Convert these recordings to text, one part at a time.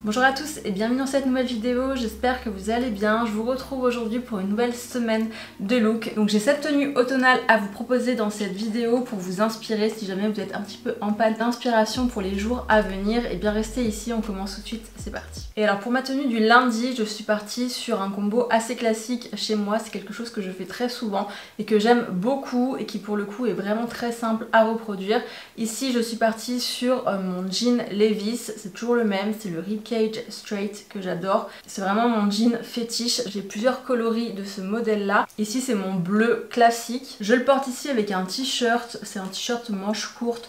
Bonjour à tous et bienvenue dans cette nouvelle vidéo, j'espère que vous allez bien. Je vous retrouve aujourd'hui pour une nouvelle semaine de look. Donc j'ai cette tenue automnale à vous proposer dans cette vidéo pour vous inspirer si jamais vous êtes un petit peu en panne d'inspiration pour les jours à venir. Et bien restez ici, on commence tout de suite, c'est parti. Et alors pour ma tenue du lundi, je suis partie sur un combo assez classique chez moi. C'est quelque chose que je fais très souvent et que j'aime beaucoup et qui pour le coup est vraiment très simple à reproduire. Ici je suis partie sur mon jean Levi's, c'est toujours le même, c'est le Ribcage Straight que j'adore. C'est vraiment mon jean fétiche. J'ai plusieurs coloris de ce modèle là. Ici c'est mon bleu classique. Je le porte ici avec un t-shirt. C'est un t-shirt manche courte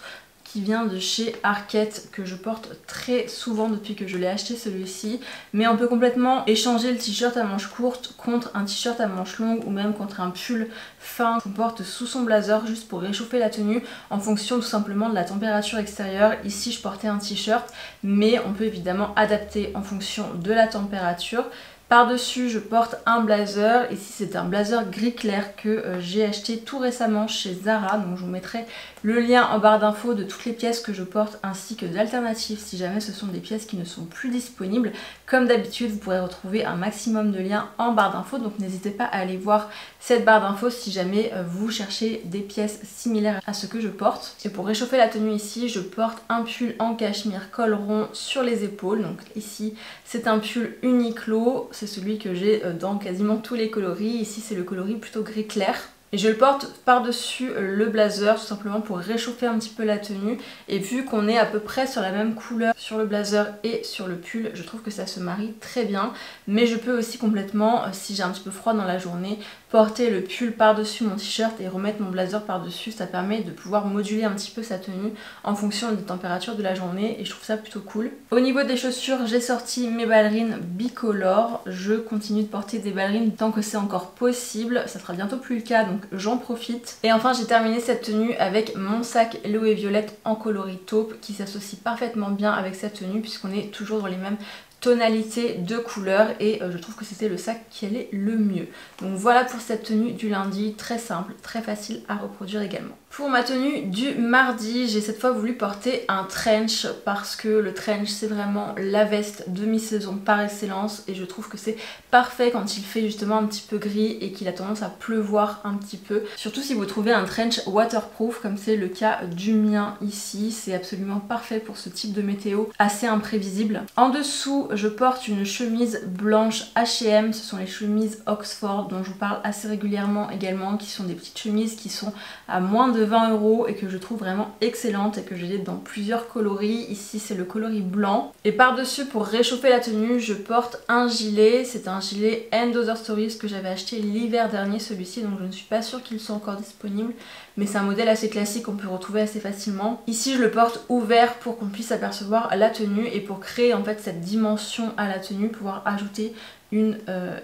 qui vient de chez Arket que je porte très souvent depuis que je l'ai acheté celui-ci. Mais on peut complètement échanger le t-shirt à manches courte contre un t-shirt à manches longues ou même contre un pull fin qu'on porte sous son blazer juste pour réchauffer la tenue en fonction tout simplement de la température extérieure. Ici je portais un t-shirt mais on peut évidemment adapter en fonction de la température. Par-dessus, je porte un blazer. Ici, c'est un blazer gris clair que j'ai acheté tout récemment chez Zara. Donc, je vous mettrai le lien en barre d'infos de toutes les pièces que je porte ainsi que d'alternatives si jamais ce sont des pièces qui ne sont plus disponibles. Comme d'habitude, vous pourrez retrouver un maximum de liens en barre d'infos. Donc, n'hésitez pas à aller voir cette barre d'infos si jamais vous cherchez des pièces similaires à ce que je porte. Et pour réchauffer la tenue ici, je porte un pull en cachemire col rond sur les épaules. Donc, ici, c'est un pull Uniqlo. C'est celui que j'ai dans quasiment tous les coloris. Ici c'est le coloris plutôt gris clair. Et je le porte par-dessus le blazer tout simplement pour réchauffer un petit peu la tenue. Et vu qu'on est à peu près sur la même couleur sur le blazer et sur le pull, je trouve que ça se marie très bien. Mais je peux aussi complètement, si j'ai un petit peu froid dans la journée, porter le pull par-dessus mon t-shirt et remettre mon blazer par-dessus. Ça permet de pouvoir moduler un petit peu sa tenue en fonction des températures de la journée et je trouve ça plutôt cool. Au niveau des chaussures, j'ai sorti mes ballerines bicolores. Je continue de porter des ballerines tant que c'est encore possible. Ça sera bientôt plus le cas donc j'en profite. Et enfin j'ai terminé cette tenue avec mon sac Léo et Violette en coloris taupe qui s'associe parfaitement bien avec cette tenue puisqu'on est toujours dans les mêmes tonalité de couleurs et je trouve que c'était le sac qui allait le mieux. Donc voilà pour cette tenue du lundi, très simple, très facile à reproduire également. Pour ma tenue du mardi, j'ai cette fois voulu porter un trench parce que le trench c'est vraiment la veste de mi-saison par excellence et je trouve que c'est parfait quand il fait justement un petit peu gris et qu'il a tendance à pleuvoir un petit peu. Surtout si vous trouvez un trench waterproof comme c'est le cas du mien ici, c'est absolument parfait pour ce type de météo assez imprévisible. En dessous, je porte une chemise blanche H&M, ce sont les chemises Oxford dont je vous parle assez régulièrement également, qui sont des petites chemises qui sont à moins de 20 € et que je trouve vraiment excellentes et que j'ai dans plusieurs coloris. Ici c'est le coloris blanc. Et par-dessus pour réchauffer la tenue, je porte un gilet, c'est un gilet End Other Stories que j'avais acheté l'hiver dernier celui-ci, donc je ne suis pas sûre qu'il soit encore disponible. Mais c'est un modèle assez classique qu'on peut retrouver assez facilement. Ici je le porte ouvert pour qu'on puisse apercevoir la tenue et pour créer en fait cette dimension à la tenue, pouvoir ajouter une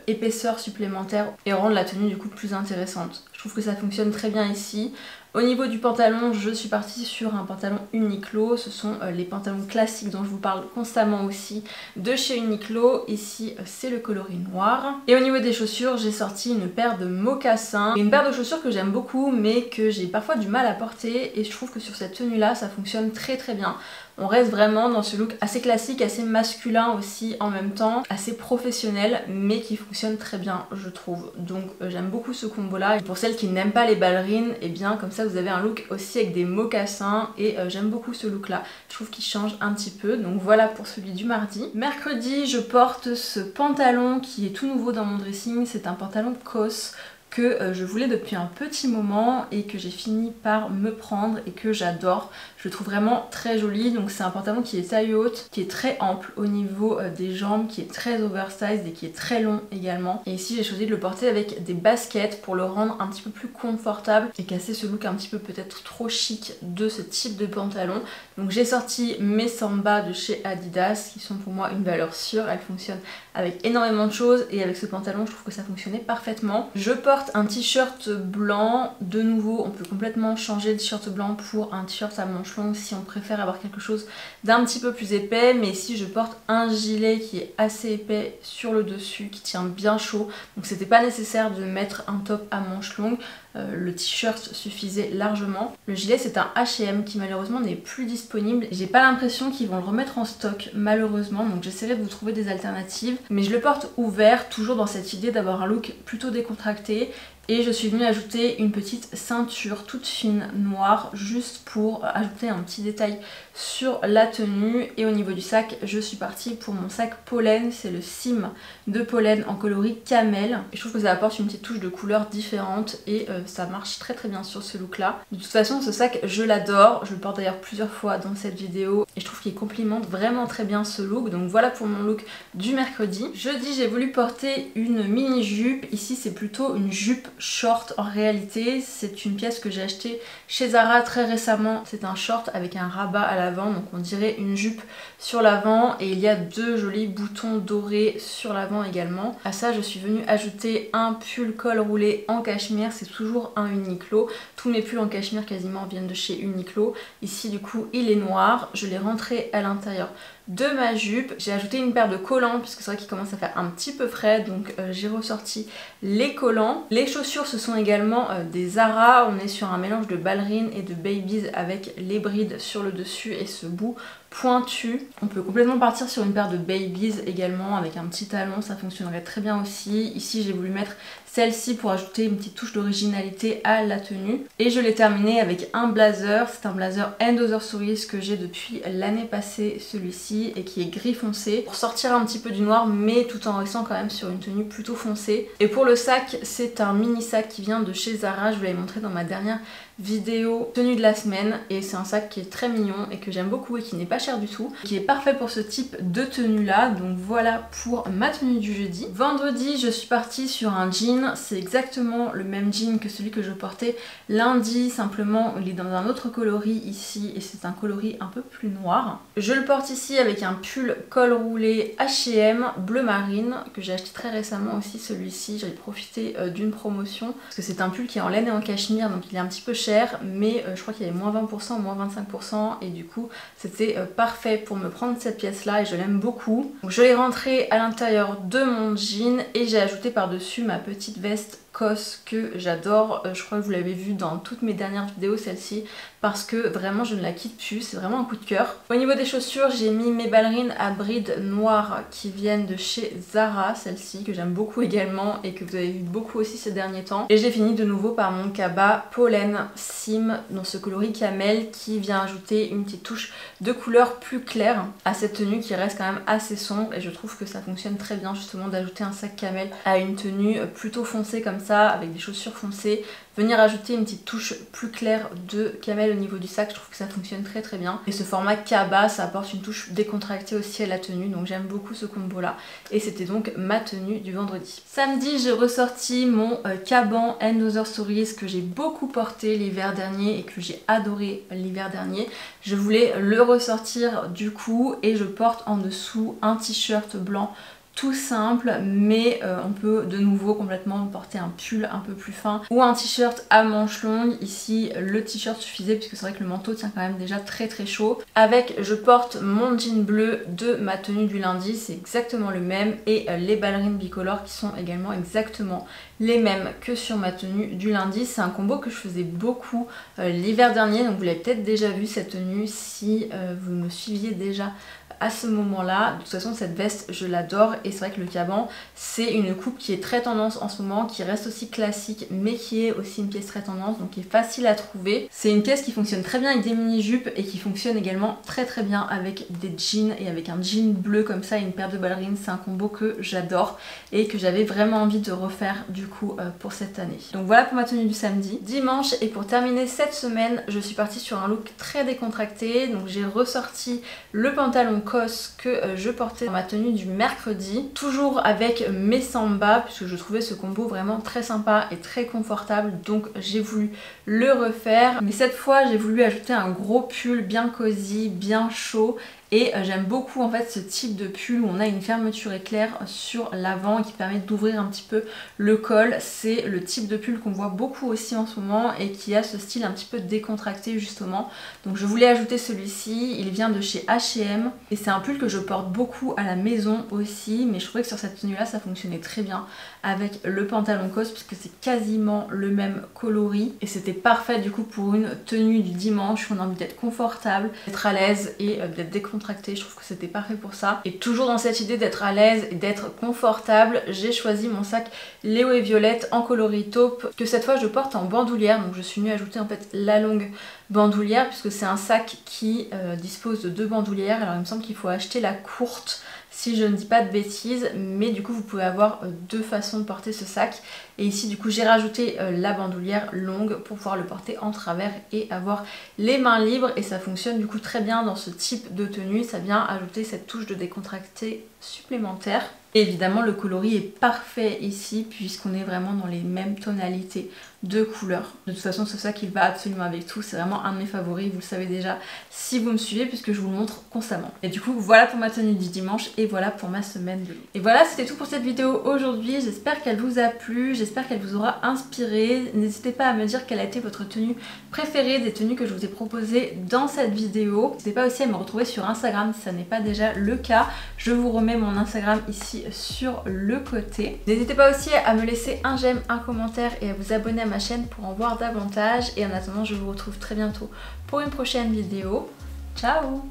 épaisseur supplémentaire et rendre la tenue du coup plus intéressante. Je trouve que ça fonctionne très bien ici. Au niveau du pantalon, je suis partie sur un pantalon Uniqlo. Ce sont les pantalons classiques dont je vous parle constamment aussi de chez Uniqlo. Ici, c'est le coloris noir. Et au niveau des chaussures, j'ai sorti une paire de mocassins. Une paire de chaussures que j'aime beaucoup mais que j'ai parfois du mal à porter. Et je trouve que sur cette tenue-là, ça fonctionne très très bien. On reste vraiment dans ce look assez classique, assez masculin aussi en même temps, assez professionnel mais qui fonctionne très bien je trouve. Donc j'aime beaucoup ce combo là. Et pour celles qui n'aiment pas les ballerines, et bien comme ça vous avez un look aussi avec des mocassins et j'aime beaucoup ce look là. Je trouve qu'il change un petit peu. Donc voilà pour celui du mardi. Mercredi je porte ce pantalon qui est tout nouveau dans mon dressing. C'est un pantalon COS que je voulais depuis un petit moment et que j'ai fini par me prendre et que j'adore. Je le trouve vraiment très joli. Donc c'est un pantalon qui est taille haute, qui est très ample au niveau des jambes, qui est très oversized et qui est très long également. Et ici j'ai choisi de le porter avec des baskets pour le rendre un petit peu plus confortable et casser ce look un petit peu peut-être trop chic de ce type de pantalon. Donc j'ai sorti mes Samba de chez Adidas qui sont pour moi une valeur sûre. Elles fonctionnent avec énormément de choses et avec ce pantalon je trouve que ça fonctionnait parfaitement. Je porte un t-shirt blanc. De nouveau on peut complètement changer le t-shirt blanc pour un t-shirt à manches longues si on préfère avoir quelque chose d'un petit peu plus épais. Mais ici je porte un gilet qui est assez épais sur le dessus, qui tient bien chaud. Donc c'était pas nécessaire de mettre un top à manches longues. le t-shirt suffisait largement. Le gilet c'est un H&M qui malheureusement n'est plus disponible. J'ai pas l'impression qu'ils vont le remettre en stock malheureusement, donc j'essaierai de vous trouver des alternatives. Mais je le porte ouvert, toujours dans cette idée d'avoir un look plutôt décontracté. Et je suis venue ajouter une petite ceinture toute fine noire juste pour ajouter un petit détail sur la tenue. Et au niveau du sac, je suis partie pour mon sac pollen, c'est le Sim de pollen en coloris camel. Et je trouve que ça apporte une petite touche de couleur différente et ça marche très très bien sur ce look là. De toute façon ce sac je l'adore, je le porte d'ailleurs plusieurs fois dans cette vidéo et je trouve qu'il complimente vraiment très bien ce look. Donc voilà pour mon look du mercredi. Jeudi j'ai voulu porter une mini jupe, ici c'est plutôt une jupe short en réalité, c'est une pièce que j'ai achetée chez Zara très récemment. C'est un short avec un rabat à l'avant, donc on dirait une jupe sur l'avant et il y a deux jolis boutons dorés sur l'avant également. À ça je suis venue ajouter un pull col roulé en cachemire, c'est toujours un Uniqlo. Tous mes pulls en cachemire quasiment viennent de chez Uniqlo. Ici du coup il est noir, je l'ai rentré à l'intérieur de ma jupe. J'ai ajouté une paire de collants puisque c'est vrai qu'il commence à faire un petit peu frais, donc j'ai ressorti les collants. Les chaussures ce sont également des Zara, on est sur un mélange de ballerines et de babies avec les brides sur le dessus et ce bout pointu. On peut complètement partir sur une paire de babies également avec un petit talon, ça fonctionnerait très bien aussi. Ici j'ai voulu mettre celle-ci pour ajouter une petite touche d'originalité à la tenue. Et je l'ai terminé avec un blazer, c'est un blazer Endother Stories que j'ai depuis l'année passée celui-ci et qui est gris foncé pour sortir un petit peu du noir mais tout en restant quand même sur une tenue plutôt foncée. Et pour le sac, c'est un mini sac qui vient de chez Zara, je vous l'avais montré dans ma dernière vidéo tenue de la semaine et c'est un sac qui est très mignon et que j'aime beaucoup et qui n'est pas cher du tout, qui est parfait pour ce type de tenue là. Donc voilà pour ma tenue du jeudi. Vendredi je suis partie sur un jean, c'est exactement le même jean que celui que je portais lundi, simplement il est dans un autre coloris ici et c'est un coloris un peu plus noir. Je le porte ici avec un pull col roulé H&M bleu marine que j'ai acheté très récemment aussi celui-ci, j'ai profité d'une promotion parce que c'est un pull qui est en laine et en cachemire donc il est un petit peu cher mais je crois qu'il y avait moins 20%, moins 25% et du coup c'était parfait pour me prendre cette pièce là et je l'aime beaucoup. Donc je l'ai rentrée à l'intérieur de mon jean et j'ai ajouté par dessus ma petite veste COS que j'adore, je crois que vous l'avez vu dans toutes mes dernières vidéos celle-ci parce que vraiment je ne la quitte plus, c'est vraiment un coup de cœur. Au niveau des chaussures j'ai mis mes ballerines à brides noires qui viennent de chez Zara, celle-ci que j'aime beaucoup également et que vous avez vu beaucoup aussi ces derniers temps. Et j'ai fini de nouveau par mon cabas pollen Sim dans ce coloris camel qui vient ajouter une petite touche de couleur plus claire à cette tenue qui reste quand même assez sombre et je trouve que ça fonctionne très bien justement d'ajouter un sac camel à une tenue plutôt foncée comme ça avec des chaussures foncées. Venir ajouter une petite touche plus claire de camel au niveau du sac, je trouve que ça fonctionne très très bien. Et ce format cabas, ça apporte une touche décontractée aussi à la tenue, donc j'aime beaucoup ce combo là. Et c'était donc ma tenue du vendredi. Samedi, j'ai ressorti mon caban Endother Stories que j'ai beaucoup porté l'hiver dernier et que j'ai adoré l'hiver dernier. Je voulais le ressortir du coup et je porte en dessous un t-shirt blanc tout simple mais on peut de nouveau complètement porter un pull un peu plus fin ou un t-shirt à manches longues. Ici le t-shirt suffisait puisque c'est vrai que le manteau tient quand même déjà très très chaud. Avec je porte mon jean bleu de ma tenue du lundi, c'est exactement le même et les ballerines bicolores qui sont également exactement les mêmes que sur ma tenue du lundi. C'est un combo que je faisais beaucoup l'hiver dernier, donc vous l'avez peut-être déjà vu cette tenue si vous me suiviez déjà à ce moment là. De toute façon cette veste je l'adore et c'est vrai que le caban c'est une coupe qui est très tendance en ce moment, qui reste aussi classique mais qui est aussi une pièce très tendance donc qui est facile à trouver. C'est une pièce qui fonctionne très bien avec des mini jupes et qui fonctionne également très très bien avec des jeans et avec un jean bleu comme ça et une paire de ballerines. C'est un combo que j'adore et que j'avais vraiment envie de refaire du coup pour cette année. Donc voilà pour ma tenue du samedi. Dimanche et pour terminer cette semaine je suis partie sur un look très décontracté, donc j'ai ressorti le pantalon COS que je portais dans ma tenue du mercredi, toujours avec mes sambas puisque je trouvais ce combo vraiment très sympa et très confortable, donc j'ai voulu le refaire mais cette fois j'ai voulu ajouter un gros pull bien cosy, bien chaud et j'aime beaucoup en fait ce type de pull où on a une fermeture éclair sur l'avant qui permet d'ouvrir un petit peu le col. C'est le type de pull qu'on voit beaucoup aussi en ce moment et qui a ce style un petit peu décontracté justement. Donc je voulais ajouter celui-ci, il vient de chez H&M et c'est un pull que je porte beaucoup à la maison aussi, mais je trouvais que sur cette tenue là ça fonctionnait très bien avec le pantalon cos puisque c'est quasiment le même coloris et c'était parfait du coup pour une tenue du dimanche où on a envie d'être confortable, d'être à l'aise et d'être décontracté. Je trouve que c'était parfait pour ça. Et toujours dans cette idée d'être à l'aise et d'être confortable, j'ai choisi mon sac Léo et Violette en coloris taupe que cette fois je porte en bandoulière. Donc je suis venue ajouter en fait la longue bandoulière puisque c'est un sac qui dispose de 2 bandoulières. Alors il me semble qu'il faut acheter la courte si je ne dis pas de bêtises, mais du coup vous pouvez avoir 2 façons de porter ce sac. Et ici du coup j'ai rajouté la bandoulière longue pour pouvoir le porter en travers et avoir les mains libres, et ça fonctionne du coup très bien dans ce type de tenue. Ça vient ajouter cette touche de décontracté supplémentaire. Et évidemment le coloris est parfait ici puisqu'on est vraiment dans les mêmes tonalités de couleurs. De toute façon ce sac il va absolument avec tout, c'est vraiment un de mes favoris, vous le savez déjà si vous me suivez puisque je vous le montre constamment. Et du coup voilà pour ma tenue du dimanche et voilà pour ma semaine de look. Et voilà, c'était tout pour cette vidéo aujourd'hui, j'espère qu'elle vous a plu, j'espère qu'elle vous aura inspiré. N'hésitez pas à me dire quelle a été votre tenue préférée des tenues que je vous ai proposées dans cette vidéo. N'hésitez pas aussi à me retrouver sur Instagram si ça n'est pas déjà le cas, je vous remets mon Instagram ici sur le côté. N'hésitez pas aussi à me laisser un j'aime, un commentaire et à vous abonner à ma chaîne pour en voir davantage. Et en attendant, je vous retrouve très bientôt pour une prochaine vidéo. Ciao!